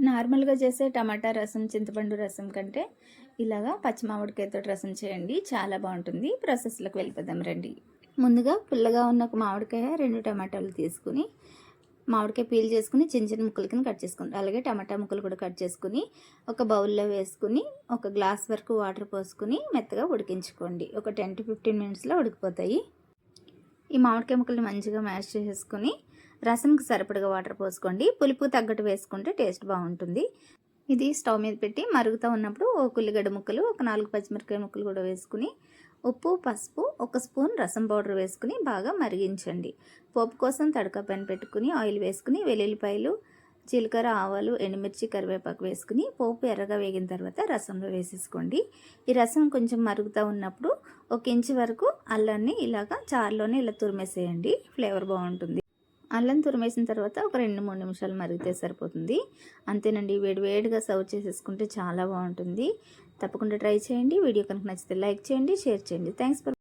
నార్మల్గా చేసే టమాటా రసం, చింతపండు రసం కంటే ఇలాగా పచ్చి మామిడికాయతో రసం చేయండి, చాలా బాగుంటుంది. ప్రాసెస్లోకి వెళ్ళిపోదాం రండి. ముందుగా పుల్లగా ఉన్న ఒక మామిడికాయ, 2 టమాటాలు తీసుకుని మామిడికాయ పీల్ చేసుకుని చిన్న చిన్న ముక్కల కింద కట్ చేసుకోండి. అలాగే టమాటా ముక్కలు కూడా కట్ చేసుకుని ఒక బౌల్లో వేసుకుని ఒక గ్లాస్ వరకు వాటర్ పోసుకుని మెత్తగా ఉడికించుకోండి. ఒక 10 to 15 మినిట్స్లో ఉడికిపోతాయి. ఈ మామిడికాయ ముక్కల్ని మంచిగా మ్యాష్ చేసేసుకుని రసంకి సరిపడగా వాటర్ పోసుకోండి. పులుపు తగ్గట్టు వేసుకుంటే టేస్ట్ బాగుంటుంది. ఇది స్టవ్ మీద పెట్టి మరుగుతూ ఉన్నప్పుడు ఒక ఉల్లిగడ్డ ముక్కలు, ఒక 4 పచ్చిమిరపకాయ ముక్కలు కూడా వేసుకుని ఉప్పు, పసుపు, 1 స్పూన్ రసం పౌడర్ వేసుకుని బాగా మరిగించండి. పోపు కోసం తడక పెన్ పెట్టుకుని ఆయిల్ వేసుకుని వెల్లుల్లిపాయలు, జీలకర్ర, ఆవాలు, ఎండుమిర్చి, కరివేపాకు వేసుకుని పోపు ఎర్రగా వేగిన తర్వాత రసంలో వేసేసుకోండి. ఈ రసం కొంచెం మరుగుతూ ఉన్నప్పుడు 1 ఇంచు వరకు అల్లాన్ని ఇలాగా చారులోనే ఇలా తురిమేసేయండి. ఫ్లేవర్ బాగుంటుంది. అల్లం తురిమేసిన తర్వాత ఒక 2-3 నిమిషాలు మరిగితే సరిపోతుంది. అంతేనండి, వేడివేడిగా సర్వ్ చేసేసుకుంటే చాలా బాగుంటుంది. తప్పకుండా ట్రై చేయండి. వీడియో కనుక నచ్చితే లైక్ చేయండి, షేర్ చేయండి. Thanks for